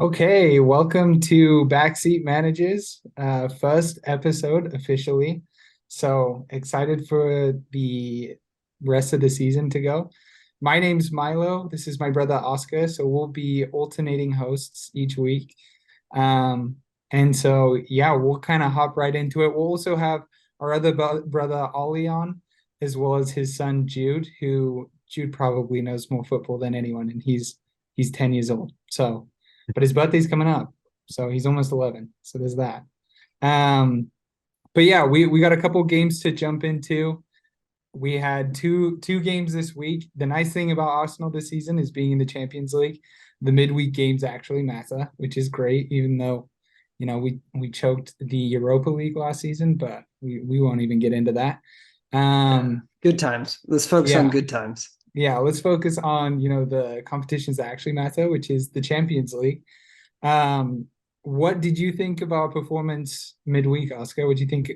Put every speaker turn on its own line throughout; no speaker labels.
Okay, welcome to Backseat Managers, first episode officially. So excited for the rest of the season to go. My name's Milo. This is my brother Oscar. So we'll be alternating hosts each week. Um, and so, yeah, we'll kind of hop right into it. We'll also have our other brother Ollie on, as well as his son Jude, who Jude probably knows more football than anyone, and he's 10 years old. So but his birthday's coming up, so he's almost 11. So there's that. Um, but yeah, we got a couple games to jump into. We had two games this week. The nice thing about Arsenal this season is being in the Champions League. The midweek games actually matter, which is great, even though we choked the Europa League last season, but we won't even get into that.
Yeah. Good times. Let's focus on
Yeah,
good times.
yeah, let's focus on the competitions that actually matter, which is the Champions League. Um, what did you think of our performance midweek, Oscar? What do you think?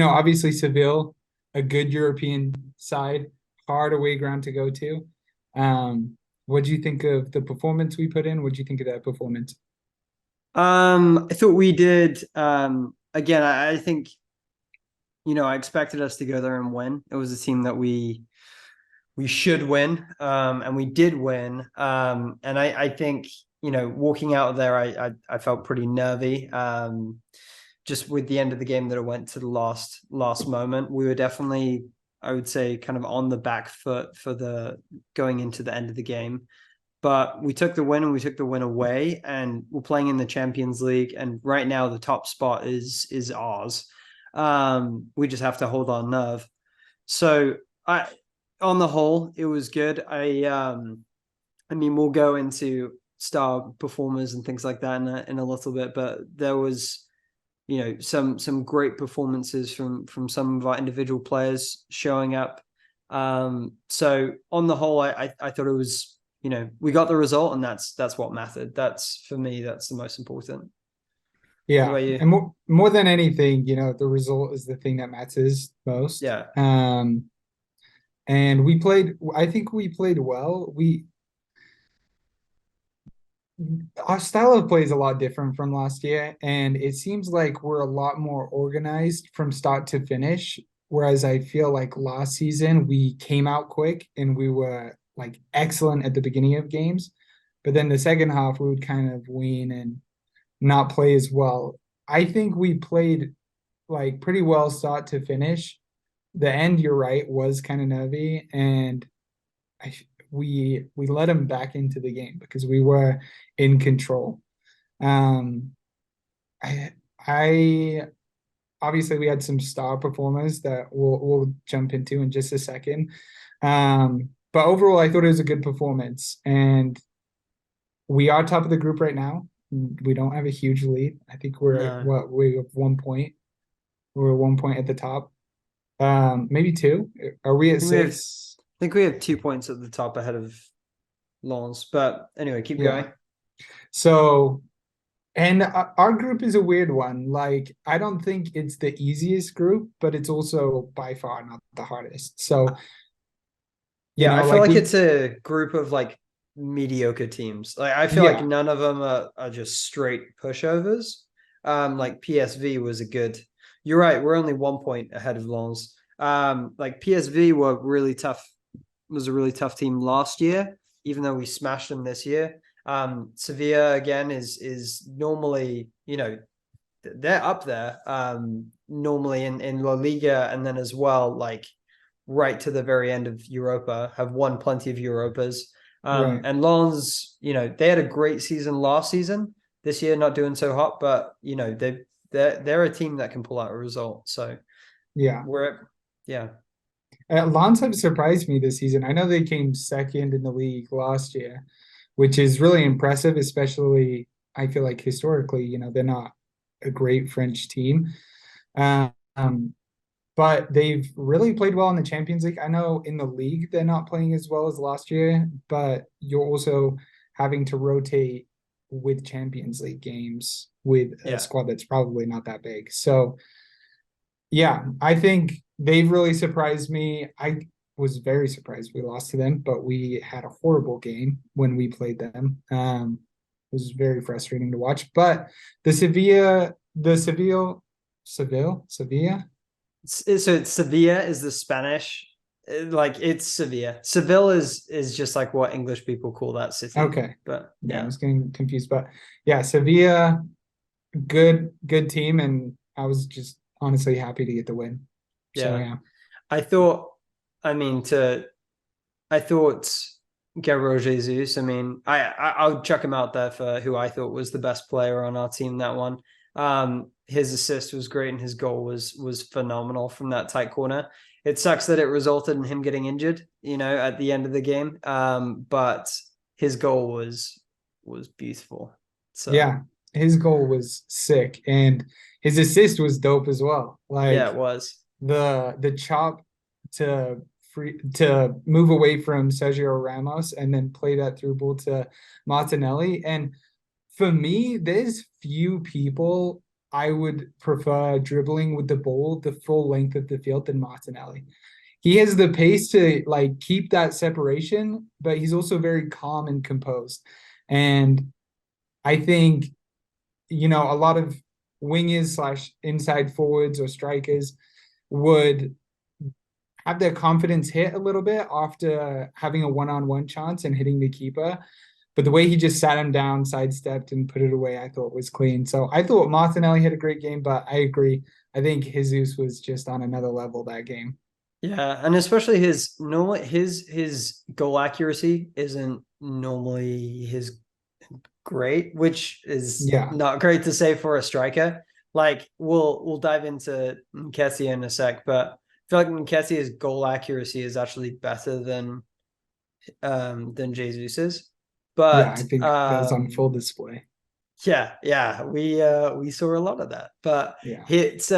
Obviously Seville, a good European side, hard away ground to go to. What do you think of the performance we put in? What do you think of that performance?
I thought we did again, I think I expected us to go there and win. It was a team that we should win. And we did win. And I think, walking out there, I felt pretty nervy. Just with the end of the game that it went to the last moment. We were definitely, I would say, kind of on the back foot for the going into the end of the game. But we took the win and we took the win away, and we're playing in the Champions League. And right now the top spot is ours. We just have to hold our nerve. So on the whole, it was good. I mean, we'll go into star performers and things like that in a little bit, but there was some great performances from some of our individual players showing up. So on the whole, I thought it was, we got the result, and that's what mattered. That's, for me, that's the most important. What
Yeah,
about you?
and more than anything, the result is the thing that matters most.
Yeah.
And I think we played well. Our style of play is a lot different from last year, and it seems like we're a lot more organized from start to finish. Whereas I feel like last season we came out quick and we were like excellent at the beginning of games, but then the second half we would kind of wane and not play as well. I think we played like pretty well start to finish. The end, you're right, was kind of nervy, and I we let him back into the game because we were in control. Um, I obviously we had some star performers that we'll jump into in just a second. But overall, I thought it was a good performance, and we are top of the group right now. We don't have a huge lead. I think
No.
we have 1 point. We're 1 point at the top. Maybe two. Are we
I
at
think we have
six?
I think we have 2 points at the top ahead of Lons. But anyway, keep
Yeah.
going.
So, and our group is a weird one. Like, I don't think it's the easiest group, but it's also by far not the hardest. So,
Yeah, I feel
like
like
we,
it's a group of like mediocre teams. Like I feel like
yeah,
none of them are just straight pushovers. Like PSV was a good. You're right. We're only 1 point ahead of Lens. Like PSV were really tough. Was a really tough team last year, even though we smashed them this year. Sevilla again is normally they're up there normally in La Liga, and then as well like right to the very end of Europa, have won plenty of Europas.
right.
And Lens, they had a great season last season. This year, not doing so hot, but they're a team that can pull out a result. So
Yeah.
we're yeah.
Lens have surprised me this season. I know they came second in the league last year, which is really impressive, especially I feel like historically, they're not a great French team. Um, but they've really played well in the Champions League. I know in the league they're not playing as well as last year, but you're also having to rotate with Champions League games with a
Yeah.
squad that's probably not that big. So yeah, I think they've really surprised me. I was very surprised we lost to them, but we had a horrible game when we played them. was very frustrating to watch. But the Sevilla.
So it's Sevilla is the Spanish, like it's Sevilla. Seville is just like what English people call that city.
Okay.
But
Yeah, I
yeah,
was getting confused. But yeah, Sevilla, good team, and I was just honestly happy to get the win. So
yeah.
yeah.
I thought, I mean, I thought Gabriel Jesus. I mean, I'll chuck him out there for who I thought was the best player on our team that one. His assist was great and his goal was phenomenal from that tight corner. It sucks that it resulted in him getting injured, at the end of the game. But his goal was beautiful. So
Yeah, his goal was sick, and his assist was dope as well.
yeah,
Like
it was.
the chop to move away from Sergio Ramos and then play that through ball to Martinelli. And for me, there's few people I would prefer dribbling with the ball the full length of the field than Martinelli. He has the pace to like keep that separation, but he's also very calm and composed. And I think, a lot of wingers slash inside forwards or strikers would have their confidence hit a little bit after having a one-on-one chance and hitting the keeper. But the way he just sat him down, sidestepped, and put it away, I thought was clean. So I thought Martinelli had a great game, but I agree. I think Jesus was just on another level that game.
Yeah, and especially his goal accuracy isn't normally his great, which is
Yeah.
not great to say for a striker. Like we'll dive into Nketiah in a sec, but I feel like Nketiah's goal accuracy is actually better than Jesus's.
Yeah, I
But
think that was on full display.
yeah, we saw a lot of that. But
Yeah.
it's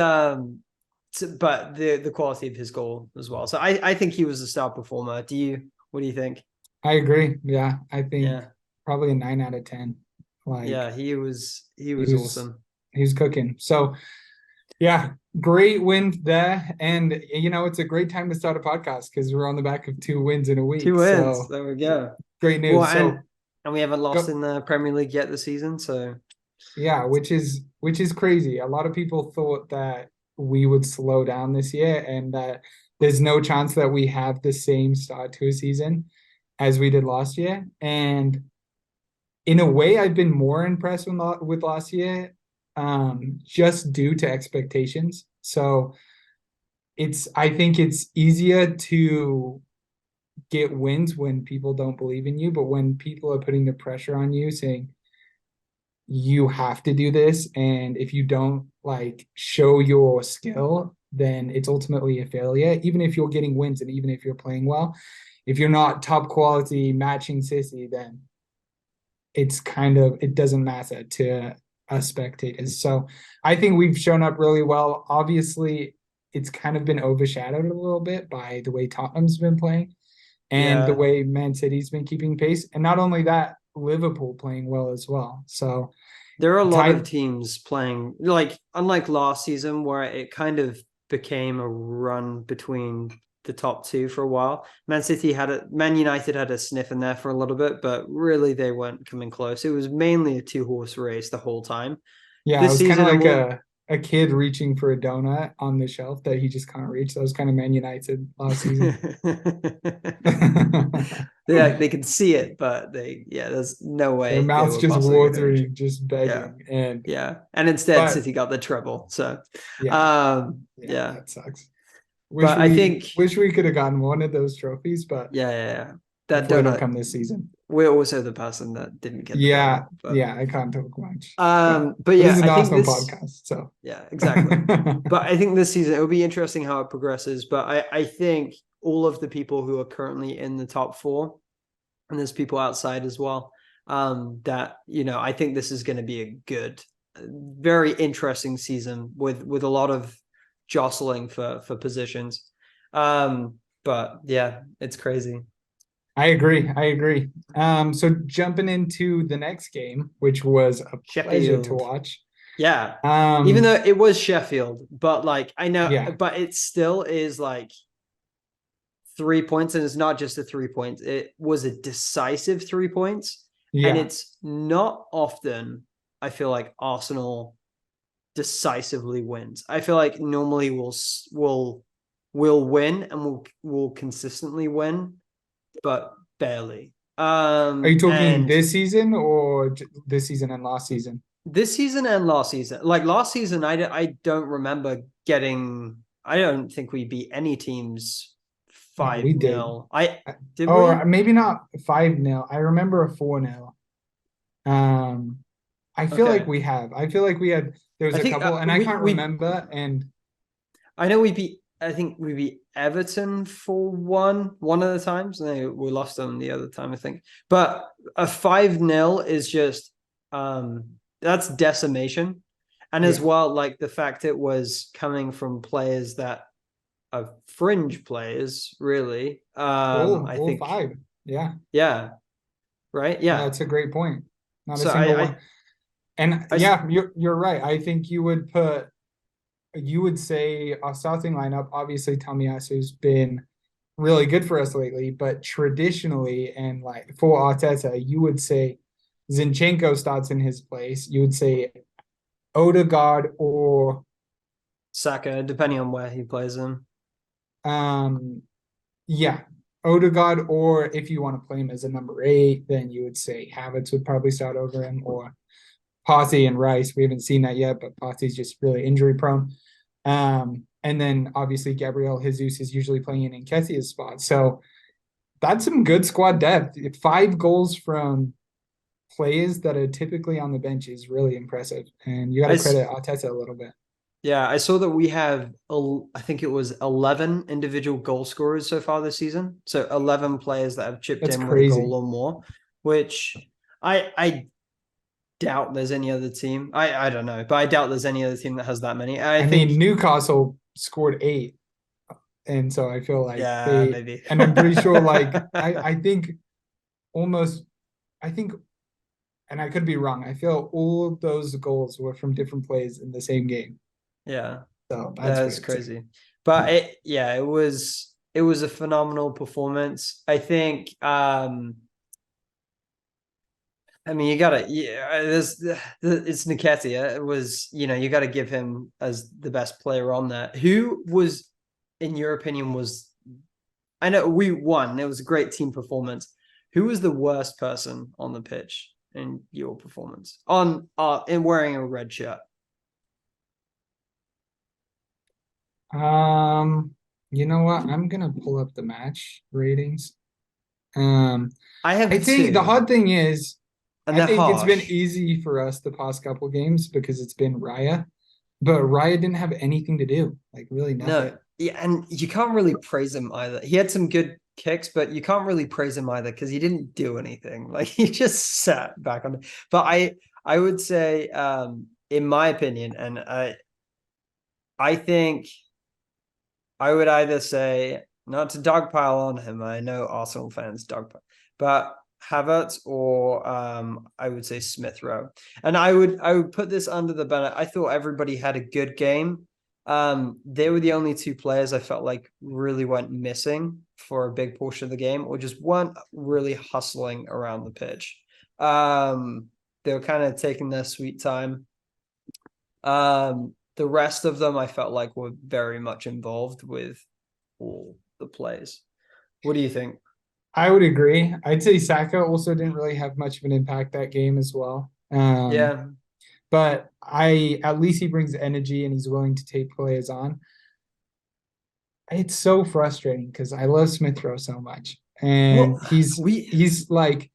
but the quality of his goal as well. So I think he was a star performer. What do you think?
I agree. Yeah. I think
Yeah.
probably a 9 out of 10.
Yeah,
Like
he
he
was
was
awesome.
he was cooking. So yeah, great win there. And it's a great time to start a podcast because we're on the back of 2 wins in a
Two
week.
wins.
So
There we go.
great
Well,
news.
and
So
and we haven't lost
go
in the Premier League yet this season, so
yeah, which is crazy. A lot of people thought that we would slow down this year and that there's no chance that we have the same start to a season as we did last year. And in a way, I've been more impressed with last year, just due to expectations. So I think it's easier to get wins when people don't believe in you, but when people are putting the pressure on you, saying you have to do this, and if you don't like show your skill, then it's ultimately a failure. Even if you're getting wins and even if you're playing well, if you're not top quality matching sissy, then it doesn't matter to us spectators. So I think we've shown up really well. Obviously, it's kind of been overshadowed a little bit by the way Tottenham's been playing and the
yeah.
way Man City's been keeping pace. And not only that, Liverpool playing well as well. So
There are a lot of
tight.
teams playing, like, unlike last season where it kind of became a run between the top two for a while. Man United had a sniff in there for a little bit, but really they weren't coming close. It was mainly a two-horse race the whole time.
Yeah, it
This
was kind of
season, I'm
like
more,
a kid reaching for a donut on the shelf that he just can't reach. That was kind of Man United last season.
they could see it, but there's no
Their
way they
mouths
were
just
possibly going to reach it.
watering, just
Yeah.
begging. And
Yeah. And instead
but
City got the treble. So
yeah, yeah,
yeah.
that sucks. Wish
But I
we
think
wish we could have gotten one of those trophies, but
yeah. That
hopefully it'll
donut,
come this season.
we're also the person that didn't get the
Yeah,
donut. But
yeah, I can't talk much.
but
But this
yeah,
is an
I think
Arsenal
this
podcast, so
yeah, exactly. But I think this season it'll be interesting how it progresses. But I think all of the people who are currently in the top four, and there's people outside as well, that I think this is going to be a good, very interesting season with a lot of jostling for positions. But yeah, it's crazy.
I agree. So jumping into the next game, which was a pleasure to
Sheffield.
watch.
Yeah. Even
Um,
though it was Sheffield, but like I know,
yeah,
but it still is like 3 points, and it's not just a 3 points. It was a decisive 3 points. And
Yeah.
it's not often, I feel like, Arsenal decisively wins. I feel like normally we'll win and we'll consistently win, but barely.
Are you talking
And
this season or this season and last season?
this season and last season, like last season, I don't remember getting. I don't think we beat any teams
No,
five
we did.
0 I did
Or
we?
maybe not 5-0. I remember a 4-0. Um, I feel like
Okay,
we have. I feel like we had. There was
I
a
think
couple, and I
we
can't
we
remember. And
I know we beat. I think we beat Everton for one of the times, and we lost them the other time, I think. But a 5-0 is just that's decimation, and as
yeah,
well, like the fact it was coming from players that are fringe players, really. I
all
think,
five. Yeah,
yeah, right,
no,
yeah.
that's a great point. Not a
So
single one. And
I
yeah, you're right. I think you would say our starting lineup. Obviously, Tomiyasu's been really good for us lately, but traditionally and like for Arteta, you would say Zinchenko starts in his place. You would say Odegaard or
Saka, depending on where he plays him.
um yeah, Odegaard, or if you want to play him as a number 8, then you would say Havertz would probably start over him, or Partey and Rice. We haven't seen that yet, but Partey's just really injury prone. And then obviously Gabriel Jesus is usually playing in Nketiah's spot. So that's some good squad depth. 5 goals from players that are typically on the bench is really impressive. And you got to
I
credit Arteta a little bit.
Yeah, I saw that we have, I think it was 11 individual goal scorers so far this season. So 11 players that have chipped
That's
in with a
crazy.
goal or more, which I doubt there's any other team. I don't know, but I doubt there's any other team that has that many. I
I
think,
mean, Newcastle scored 8. And so I feel like
yeah, maybe.
and I'm pretty sure, like, I think almost, I think, and I could be wrong. I feel all of those goals were from different plays in the same game.
Yeah,
So that's
that's
weird too.
crazy. But it was a phenomenal performance. I think I mean, you gotta, yeah, it's Nketiah. It was, you gotta give him as the best player on there. Who was, in your opinion, I know we won. It was a great team performance. Who was the worst person on the pitch in your performance in wearing a red shirt?
You know what? I'm gonna pull up the match ratings. Um,
I have
I think the
two,
hard thing is,
and
I
they're
think it's been
harsh.
easy for us the past couple games because it's been Raya, but Raya didn't have anything to do, like really nothing.
No, yeah, and you can't really praise him either. He had some good kicks, but you can't really praise him either because he didn't do anything. Like he just sat back on. But I would say, in my opinion, and I think I would either say, not to dogpile on him. I know Arsenal fans dogpile, but Havertz or I would say Smith Rowe. And I would put this under the banner. I thought everybody had a good game. They were the only two players I felt like really went missing for a big portion of the game, or just weren't really hustling around the pitch. They were kind of taking their sweet time. The rest of them I felt like were very much involved with all the plays. What do you think?
I would agree. I'd say Saka also didn't really have much of an impact that game as well.
Yeah.
But I at least he brings energy and he's willing to take players on. It's so frustrating because I love Smith Rowe so much. And
Well,
he's
we
he's like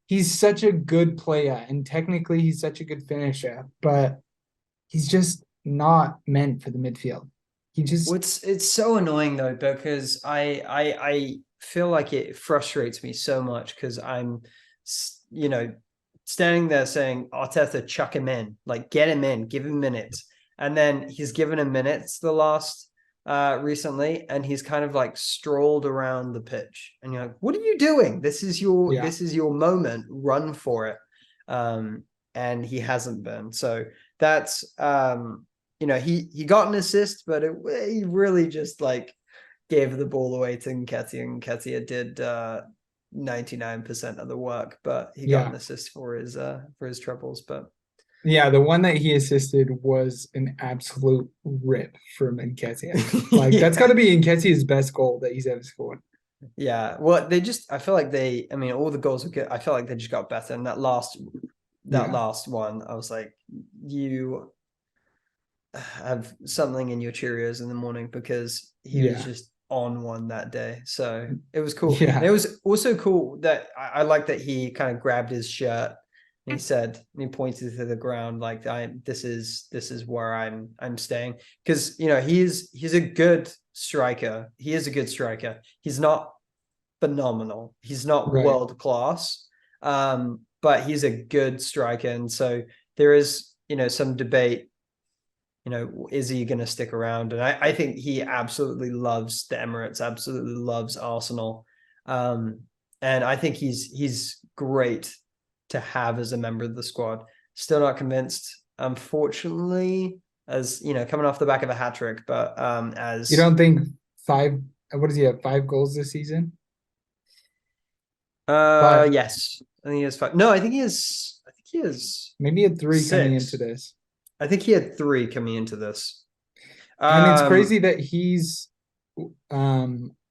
he's such a good player and technically he's such a good finisher, but he's just not meant for the midfield. He just
it's so annoying though because I feel like it frustrates me so much because I'm you know standing there saying Arteta chuck him in, like get him in, give him minutes, and then he's given him minutes the last recently, and he's kind of like strolled around the pitch, and you're like, what are you doing?
yeah.
This is your moment, run for it. And he hasn't been, so that's he got an assist, but he really just like gave the ball away to Nketiah, and Nketiah did 99% of the work, but he got an
Yeah.
assist for his troubles. But
Yeah, the one that he assisted was an absolute rip from Nketiah. Like that's got
yeah.
to be Nketiah's best goal that he's ever scored.
Yeah. Well, I feel like I mean, all the goals were good. I feel like they just got better. And that
Yeah,
last one, I was like, you have something in your Cheerios in the morning, because he was
yeah,
just on one that day. So it was cool. And it
yeah,
was also cool that I like that he kind of grabbed his shirt and he pointed to the ground like, this is where I'm staying. Because he's a good striker. He is a good striker. He's not phenomenal. He's not
right.
world class. But he's a good striker. And so there is, some debate, is he going to stick around? And I think he absolutely loves the Emirates, absolutely loves Arsenal. And I think he's great to have as a member of the squad. Still not convinced, unfortunately, as coming off the back of a hat trick, but
You
as
don't think five? What does he have? 5 goals this season? Five,
yes, I think he has five. No, I think he has
maybe he had 3 coming into
six.
this.
I think he had three coming into this.
And it's
Um,
crazy that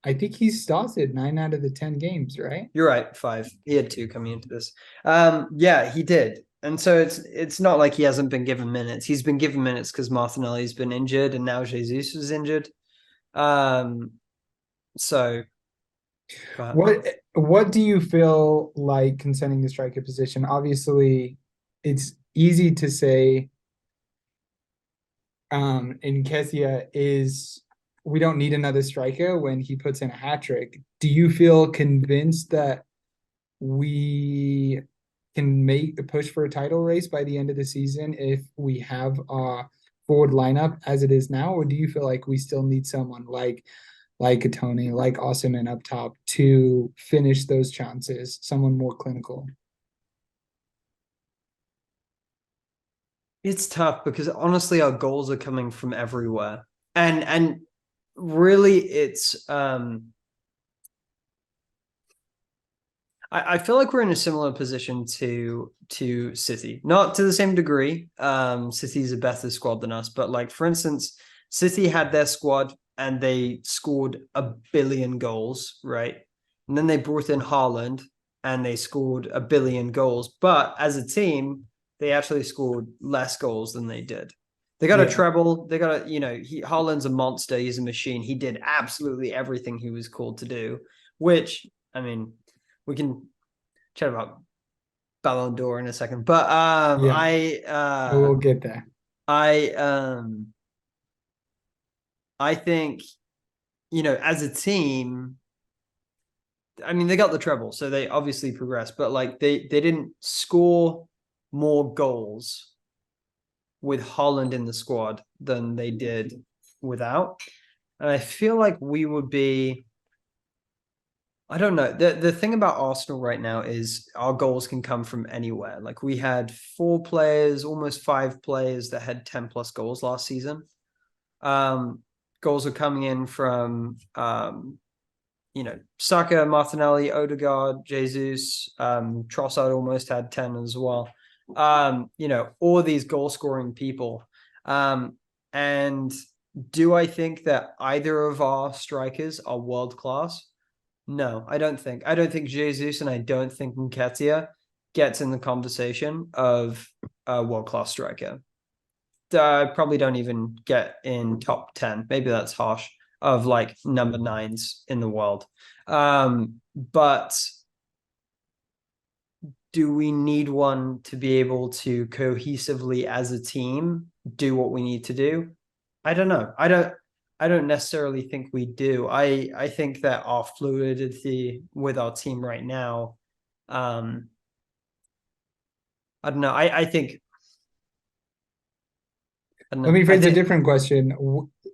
I think he's started 9 out of the 10 games, right?
You're right, five. He had two coming into this. Yeah, he did. And so it's not like he hasn't been given minutes. He's been given minutes because Martinelli's been injured and now Jesus was injured. Um, so but
What do you feel like concerning the striker position? Obviously, it's easy to say Nketiah is we don't need another striker when he puts in a hat trick. Do you feel convinced that we can make a push for a title race by the end of the season if we have a forward lineup as it is now, or do you feel like we still need someone like a Tony, like Osimhen up top to finish those chances, someone more clinical?
it's tough because honestly our goals are coming from everywhere. And really it's I feel like we're in a similar position to City, not to the same degree. City's a better squad than us, but like for instance, City had their squad and they scored 1 billion goals, right? And then they brought in Haaland and they scored 1 billion goals, but as a team, they actually scored less goals than they did. They got a
Yeah.
treble. They got Haaland's a monster. He's a machine. He did absolutely everything he was called to do, which I mean we can chat about Ballon d'Or in a second. But
Yeah. We'll get there.
I I think, as a team, I mean they got the treble, so they obviously progressed, but like they didn't score more goals with Holland in the squad than they did without. And I feel like we would be, I don't know. The thing about Arsenal right now is our goals can come from anywhere. Like we had 4 players, almost 5 players that had 10 plus goals last season. Um, Goals are coming in from Saka, Martinelli, Odegaard, Jesus, Trossard almost had 10 as well. All these goal scoring people. And do I think that either of our strikers are world class? No, I don't think. I don't think Jesus and I don't think Nketiah gets in the conversation of a world-class striker. I probably don't even get in top 10. Maybe that's harsh, of like number nines in the world. But do we need one to be able to cohesively as a team do what we need to do? I don't know. I don't necessarily think we do. I think that our fluidity with our team right now, I don't know. I don't
Let
know.
me
I
phrase a
think
different question.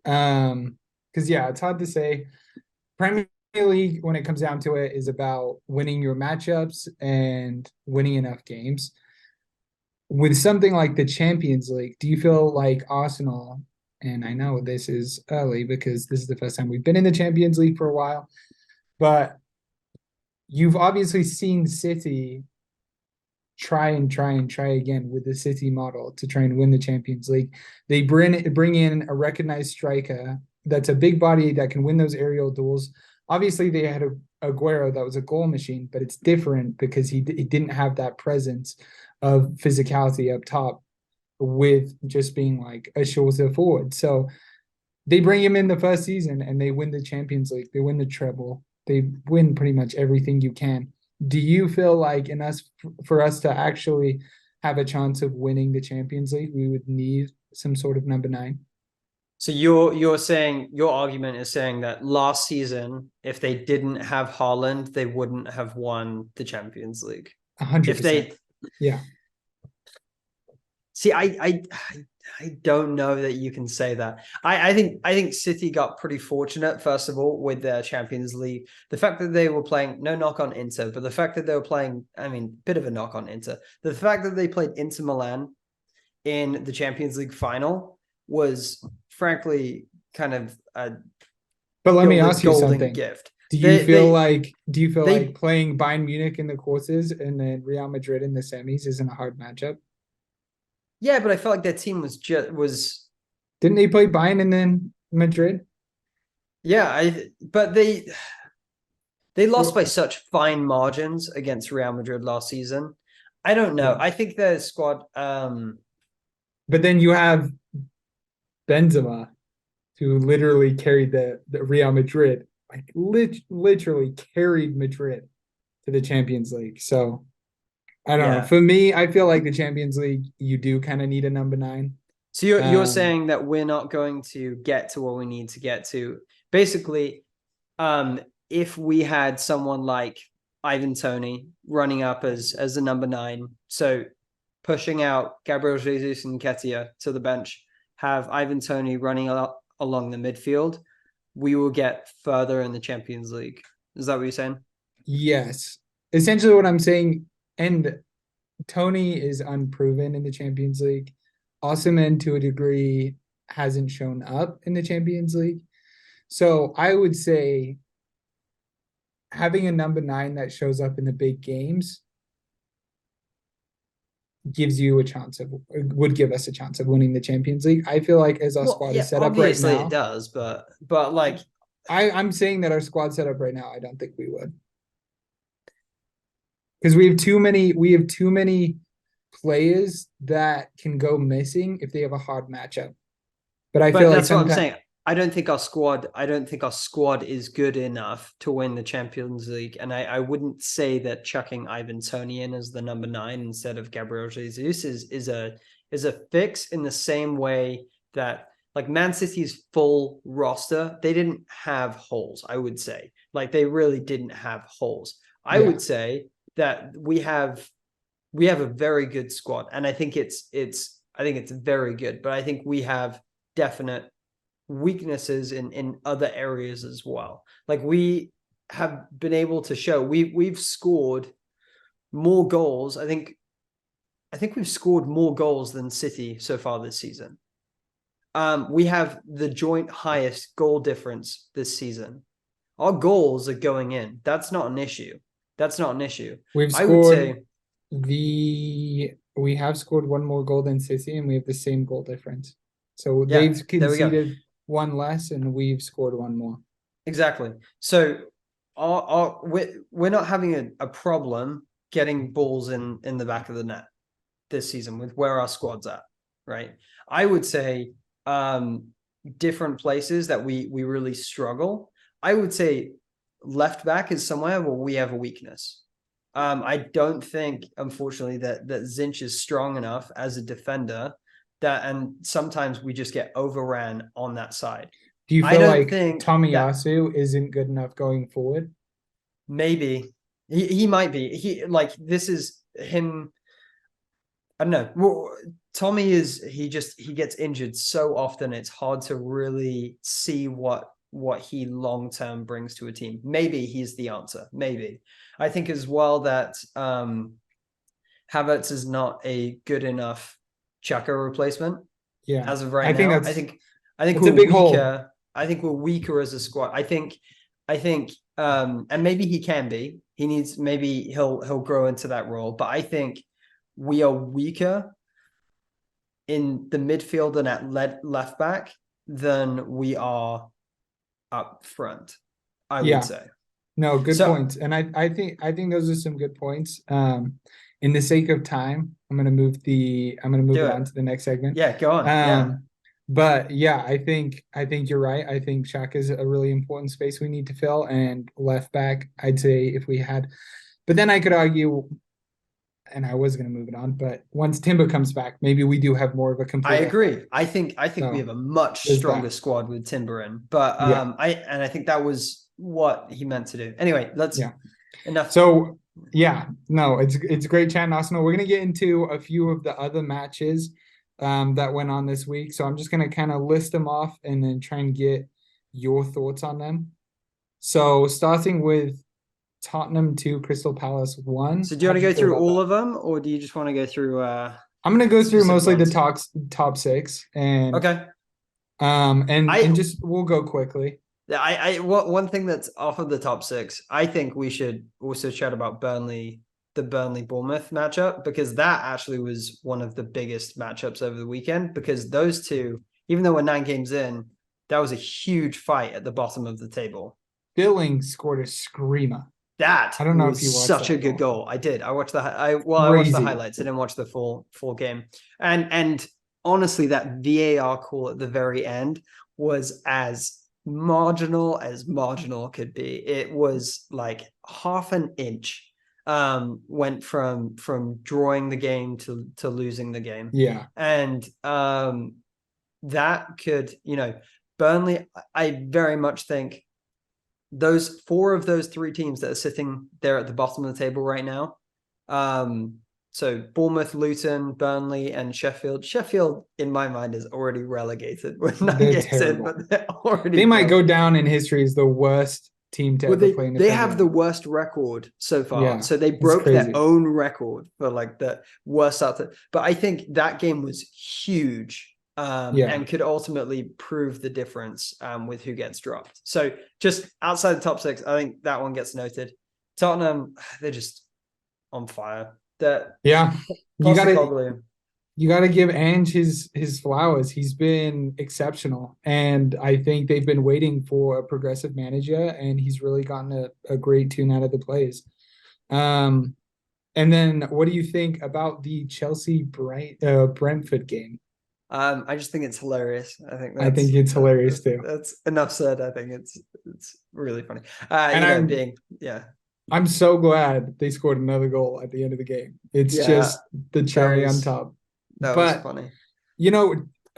Because yeah, it's hard to say. Premier League, when it comes down to it, is about winning your matchups and winning enough games. With something like the Champions League, do you feel like Arsenal, and I know this is early because this is the first time we've been in the Champions League for a while, but you've obviously seen City try and try and try again with the City model to try and win the Champions League. They bring in a recognized striker that's a big body that can win those aerial duels. Obviously, they had a Aguero that was a goal machine, but it's different because he didn't have that presence of physicality up top with just being like a shorter forward. So they bring him in the first season and they win the Champions League. They win the treble. They win pretty much everything you can. Do you feel like for us to actually have a chance of winning the Champions League, we would need some sort of number 9?
So you're saying, your argument is saying that last season, if they didn't have Haaland, they wouldn't have won the Champions League.
100%.
If they,
yeah.
See, I don't know that you can say that. I think City got pretty fortunate, first of all, with their Champions League. The fact that they were playing, no knock on Inter, but the fact that they were playing, I mean, bit of a knock on Inter. The fact that they played Inter Milan in the Champions League final was frankly kind of a
But let me ask you something.
Gift.
Do you feel like playing Bayern Munich in the quarters and then Real Madrid in the semis isn't a hard matchup?
Yeah, but I felt like their team was
Didn't they play Bayern and then Madrid?
Yeah, but they lost by such fine margins against Real Madrid last season. I don't know. I think their squad.
But then you have Benzema, who literally carried the Real Madrid, like literally carried Madrid to the Champions League. So I don't know. For me, I feel like the Champions League, you do kind of need a number 9.
So you're saying that we're not going to get to what we need to get to. Basically, if we had someone like Ivan Toney running up as a number 9, so pushing out Gabriel Jesus and Nketiah to the bench, have Ivan Toney running along the midfield, we will get further in the Champions League. Is that what you're saying?
Yes. Essentially what I'm saying, and Toney is unproven in the Champions League. Osimhen, to a degree, hasn't shown up in the Champions League. So I would say having a number 9 that shows up in the big games would give us a chance of winning the Champions League. I feel like as our squad is set up right now.
Obviously it does, but like
I'm saying that our squad set up right now, I don't think we would. Because we have too many players that can go missing if they have a hard matchup. But feel like
that's what I'm saying. I don't think our squad is good enough to win the Champions League. And I wouldn't say that chucking Ivan Toney in as the number 9 instead of Gabriel Jesus is a fix, in the same way that like Man City's full roster, they didn't have holes, I would say. Like they really didn't have holes. I would say that we have a very good squad, and I think it's very good, but I think we have definite weaknesses in other areas as well. Like we have been able to show we've scored more goals. I think we've scored more goals than City so far this season. We have the joint highest goal difference this season. Our goals are going in. That's not an issue.
We've scored we have scored one more goal than City, and we have the same goal difference. So they've conceded one less, and we've scored one more.
Exactly. So we're not having a problem getting balls in the back of the net this season with where our squad's at, right? I would say different places that we really struggle. I would say left back is somewhere where we have a weakness. I don't think, unfortunately, that Zinch is strong enough as a defender, and sometimes we just get overran on that side.
Do you feel like Tomiyasu isn't good enough going forward?
Maybe he might be. This is him. I don't know. Well, Tommy he gets injured so often. It's hard to really see what he long-term brings to a team. Maybe he's the answer. Maybe. I think as well that Havertz is not a good enough Xhaka replacement.
Yeah.
As of right now. I think
we're weaker.
Hole. I think we're weaker as a squad. I think and maybe he can be. maybe he'll grow into that role. But I think we are weaker in the midfield and at left back than we are up front, I would say.
No, good points. And I think those are some good points. In the sake of time, I'm gonna move it on to the next segment.
Yeah, go on.
But yeah, I think you're right. I think Shaq is a really important space we need to fill, and left back, I'd say if we had, but then I could argue, and I was going to move it on, but once Timber comes back, maybe we do have more of a complete.
I agree. I think we have a much stronger squad with Timber in, but I think that was what he meant to do. Anyway, enough.
So it's great chatting, Arsenal. We're going to get into a few of the other matches that went on this week. So I'm just going to kind of list them off and then try and get your thoughts on them. So starting with Tottenham 2, Crystal Palace 1.
So do you want to go through all of them, or do you just want to go through
I'm going to go through mostly the top 6 and
okay.
And just we'll go quickly.
One thing that's off of the top 6, I think we should also chat about the Burnley Bournemouth matchup, because that actually was one of the biggest matchups over the weekend, because those two, even though we're 9 games in, that was a huge fight at the bottom of the table.
Billing scored a screamer.
I don't know if you watched such a good goal. I did. I watched I watched the highlights. I didn't watch the full game. And honestly, that VAR call at the very end was as marginal could be. It was like half an inch went from drawing the game to losing the game.
Yeah.
And that could, Burnley, I very much think those 4 of those 3 teams that are sitting there at the bottom of the table right now. So Bournemouth, Luton, Burnley, and Sheffield. Sheffield, in my mind, is already relegated.
They're terrible. But they're already. They might go down in history as the worst team to ever play in the
They have the worst record so far. Yeah, so they broke their own record for like the worst out. But I think that game was huge. And could ultimately prove the difference with who gets dropped. So just outside the top 6, I think that one gets noted. Tottenham, they're just on fire.
You gotta give Ange his flowers. He's been exceptional, and I think they've been waiting for a progressive manager, and he's really gotten a great tune out of the plays. And then what do you think about the Chelsea Brentford game?
I just think it's hilarious.
I think it's hilarious too.
That's enough said. I think it's really funny.
I'm so glad they scored another goal at the end of the game. It's just the cherry on top.
That was funny.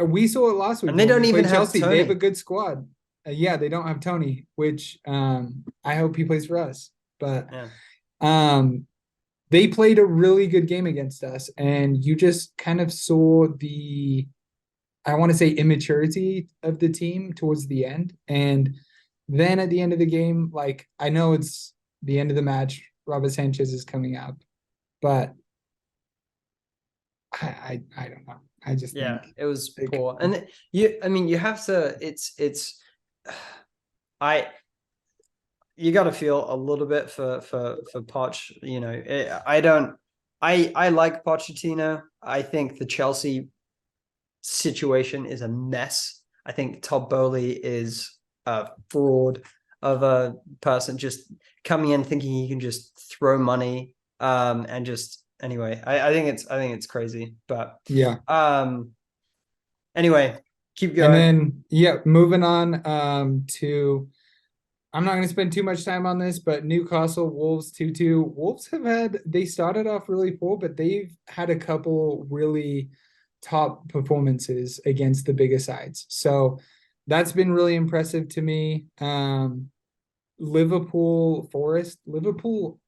We saw it last week.
And they don't even have
Chelsea.
Tony.
They have a good squad. They don't have Tony, which I hope he plays for us. But they played a really good game against us, and you just kind of saw I want to say immaturity of the team towards the end. And then at the end of the game, like, I know it's the end of the match, Robert Sanchez is coming up, but I don't know. I just think
it was poor. And you have to, you got to feel a little bit for Poch, I like Pochettino. I think the Chelsea situation is a mess. I think Todd Bowley is a fraud of a person, just coming in thinking he can just throw money and just anyway. I think it's crazy, but anyway, keep going.
And then moving on to, I'm not going to spend too much time on this, but Newcastle Wolves 2-2. Wolves they started off really poor, but they've had a couple really top performances against the bigger sides. So that's been really impressive to me. Liverpool Forest. Liverpool's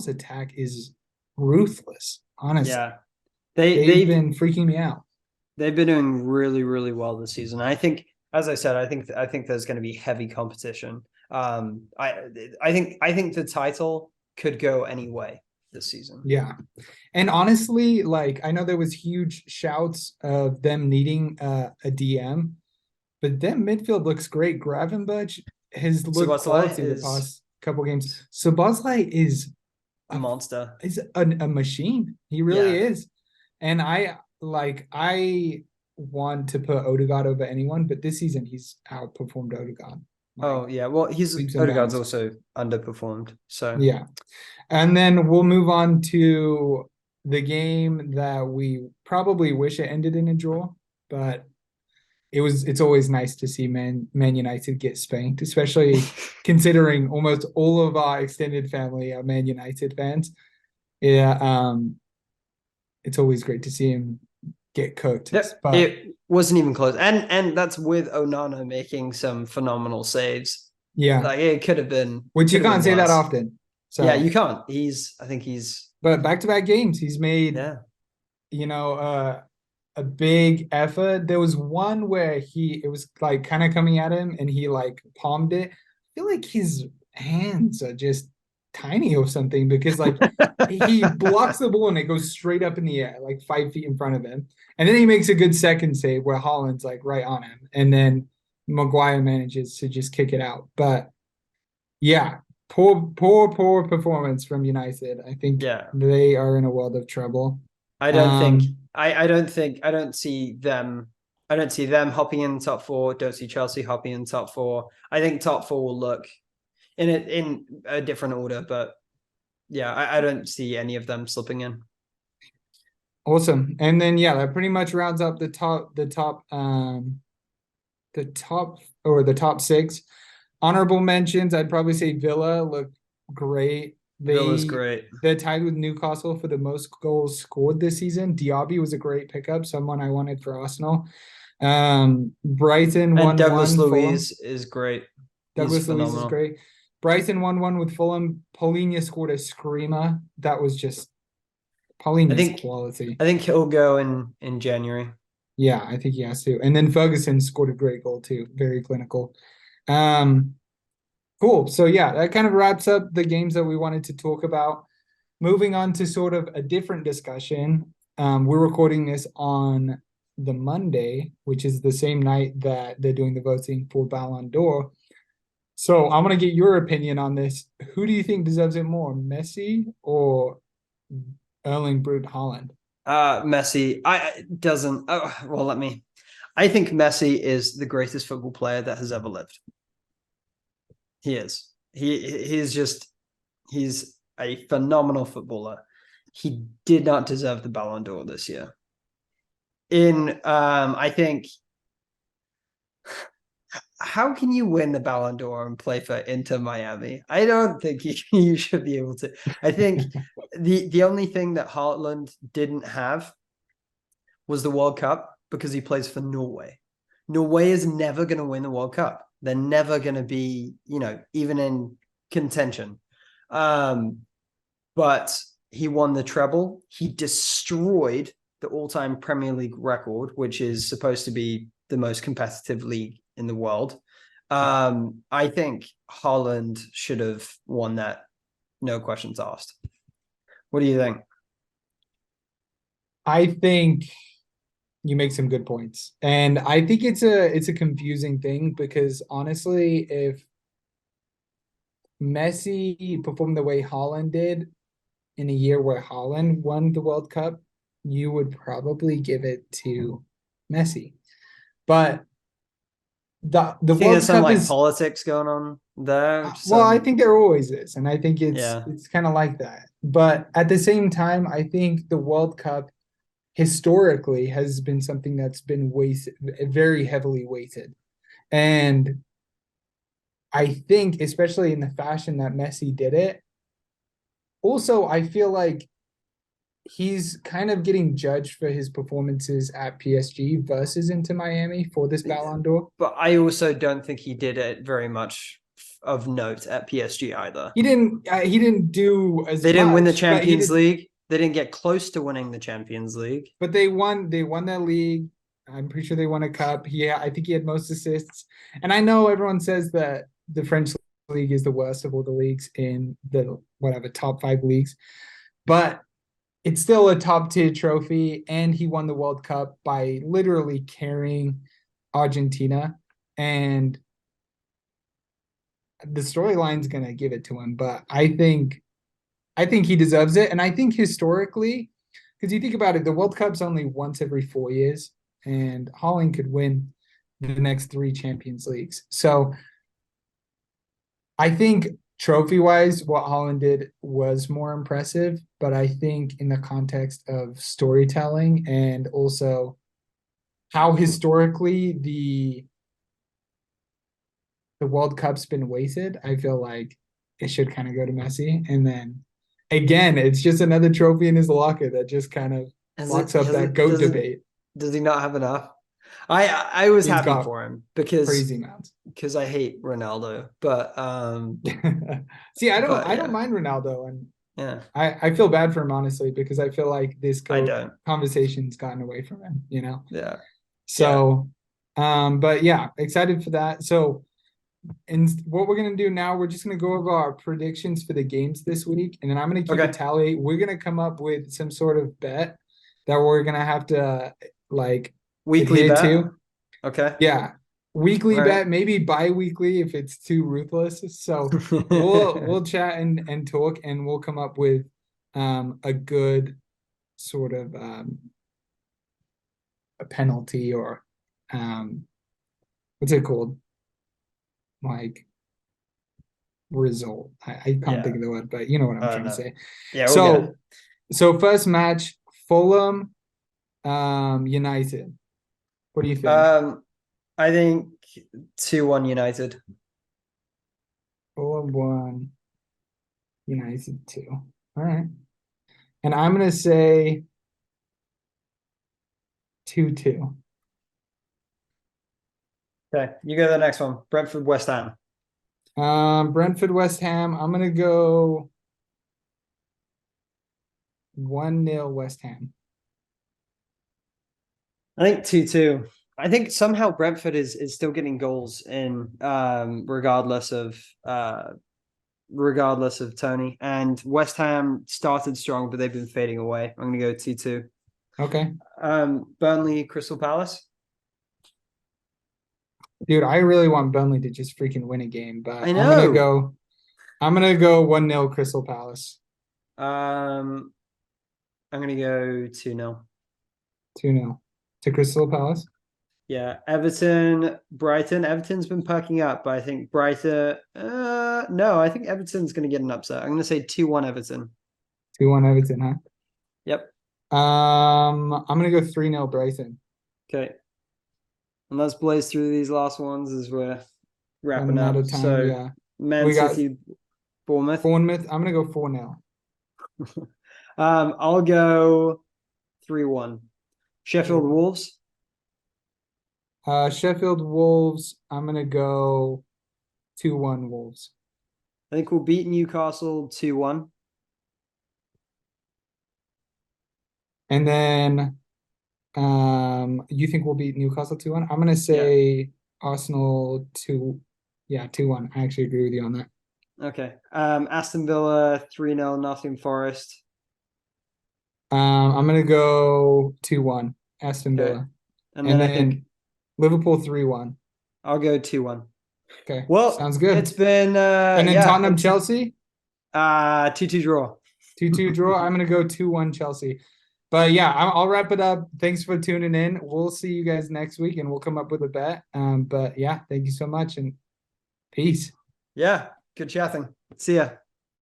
attack is ruthless, honestly.
Yeah.
They've been freaking me out.
They've been doing really, really well this season. I think, as I said, I think there's going to be heavy competition. I think the title could go any way this season.
Yeah. And honestly, like, I know there was huge shouts of them needing a DM, but their midfield looks great. Gravenberch has looked quality the past couple games. Szoboszlai is
A monster.
Is a machine. He really is. And I want to put Odegaard over anyone, but this season he's outperformed Odegaard.
Oh yeah, well Odegaard's also underperformed. So
yeah. And then we'll move on to the game that we probably wish it ended in a draw, but it's always nice to see Man United get spanked, especially considering almost all of our extended family are Man United fans. Yeah, it's always great to see him get cooked.
But it wasn't even close. And that's with Onana making some phenomenal saves.
Yeah.
Like it could have been.
Which you can't say that often.
So yeah, you can't. But
back-to-back games, he's made a big effort. There was one where it was like kind of coming at him and he like palmed it. I feel like his hands are just tiny or something, because like he blocks the ball and it goes straight up in the air, like 5 feet in front of him. And then he makes a good second save where Haaland's like right on him. And then Maguire manages to just kick it out. But yeah, poor performance from United. I think they are in a world of trouble.
I don't see them hopping in top 4. Don't see Chelsea hopping in top 4. I think top 4 will look in a different order, but yeah, I don't see any of them slipping in.
Awesome. And then that pretty much rounds up the top 6. Honorable mentions, I'd probably say Villa looked great.
Villa's great.
They're tied with Newcastle for the most goals scored this season. Diaby was a great pickup, someone I wanted for Arsenal. Brighton 1-1.
And Douglas Luiz is great.
Douglas Luiz is great. Brighton 1-1 with Fulham. Paulinho scored a screamer. That was just Paulinho's quality.
I think he'll go in January.
Yeah, I think he has to. And then Ferguson scored a great goal too. Very clinical. Cool. So that kind of wraps up the games that we wanted to talk about. Moving on to sort of a different discussion. We're recording this on the Monday, which is the same night that they're doing the voting for Ballon d'Or. So I'm going to get your opinion on this. Who do you think deserves it more, Messi or Erling Braut Haaland?
Messi. I think Messi is the greatest football player that has ever lived. He is. He's a phenomenal footballer. He did not deserve the Ballon d'Or this year. I think, how can you win the Ballon d'Or and play for Inter Miami? I don't think you should be able to. I think the only thing that Haaland didn't have was the World Cup, because he plays for Norway. Norway is never going to win the World Cup. They're never going to be, even in contention. But he won the treble. He destroyed the all-time Premier League record, which is supposed to be the most competitive league in the world. I think Haaland should have won that, no questions asked. What do you think?
I think you make some good points. And I think it's a confusing thing, because honestly, if Messi performed the way Haaland did in a year where Haaland won the World Cup, you would probably give it to Messi. But the World
there's some
Cup
politics going on there.
Well, I think there always is, and I think it's kind of like that. But at the same time, I think the World Cup historically has been something that's been weighted, very heavily weighted. And I think, especially in the fashion that Messi did it, also, I feel like he's kind of getting judged for his performances at PSG versus Inter Miami for this Ballon d'Or.
But I also don't think he did it very much of note at PSG either.
He didn't do as
They didn't win the Champions League. They didn't get close to winning the Champions League.
But they won their league. I'm pretty sure they won a cup. I think he had most assists. And I know everyone says that the French league is the worst of all the leagues in the top 5 leagues. But it's still a top tier trophy, and he won the World Cup by literally carrying Argentina. And the storyline's gonna give it to him, but I think he deserves it. And I think historically, because you think about it, the World Cup's only once every 4 years, and Holland could win the next three Champions Leagues. So I think trophy wise, what Holland did was more impressive, but I think in the context of storytelling and also how historically the World Cup's been wasted, I feel like it should kind of go to Messi. And then again, it's just another trophy in his locker that just kind of locks up that GOAT debate.
Does he not have enough? I was
He's
happy
got
for him because
crazy amounts.
I hate Ronaldo, but
See, I
but
don't
yeah,
mind Ronaldo, and
yeah,
I feel bad for him honestly because I feel like this
I
GOAT
don't.
conversation's gotten away from him, you know.
Yeah, yeah.
So, but yeah, excited for that. So, and what we're gonna do now, we're just gonna go over our predictions for the games this week, and then I'm gonna keep a
Okay.
tally. We're gonna come up with some sort of bet that we're gonna have to like
Weekly
adhere
bet.
to.
Okay.
Yeah. Weekly
All right.
bet, maybe bi-weekly if it's too ruthless. So we'll chat and talk, and we'll come up with a good sort of a penalty or what's it called? Like result. I can't
Yeah.
think of the word, but you know what I'm trying to
No.
say.
Yeah, we'll get it.
So first match, Fulham United. What do you think?
I think 2-1 United.
Fulham 1, United 2. All right. And I'm gonna say 2-2.
Okay, you go to the next one. Brentford, West Ham.
Brentford West Ham. I'm gonna go 1-0 West Ham.
I think 2-2. I think somehow Brentford is still getting goals in regardless of Tony. And West Ham started strong, but they've been fading away. I'm gonna go 2-2.
Okay.
Burnley, Crystal Palace.
Dude, I really want Burnley to just freaking win a game, but
I know.
I'm gonna go 1-0 Crystal Palace.
I'm gonna go 2-0.
2-0 to Crystal Palace.
Yeah, Everton, Brighton. Everton's been perking up, but I think Brighton. No, I think Everton's going to get an upset. I'm going to say 2-1 Everton.
2-1 Everton, huh?
Yep.
I'm gonna go 3-0 Brighton.
Okay. And let's blaze through these last ones as we're wrapping
Running out
up.
of time,
So,
yeah.
Man
We got
City, Bournemouth.
Bournemouth. I'm gonna go 4-0.
I'll go 3-1. Sheffield Wolves.
Sheffield Wolves. I'm gonna go 2-1 Wolves.
I think we'll beat Newcastle 2-1.
And then you think we'll beat Newcastle 2-1? I'm gonna say Arsenal 2-1. I actually agree with you on that.
Okay. Aston Villa 3-0, Nottingham Forest.
I'm gonna go 2-1 Aston
Okay.
Villa.
And
And
then I
then
think
Liverpool 3-1.
I'll go 2-1.
Okay.
Well,
Sounds good.
it's been
And then Tottenham Chelsea
2-2 draw.
2-2 draw. I'm gonna go 2-1 Chelsea. But yeah, I'll wrap it up. Thanks for tuning in. We'll see you guys next week, and we'll come up with a bet. But yeah, thank you so much, and peace.
Yeah, good chatting. See ya.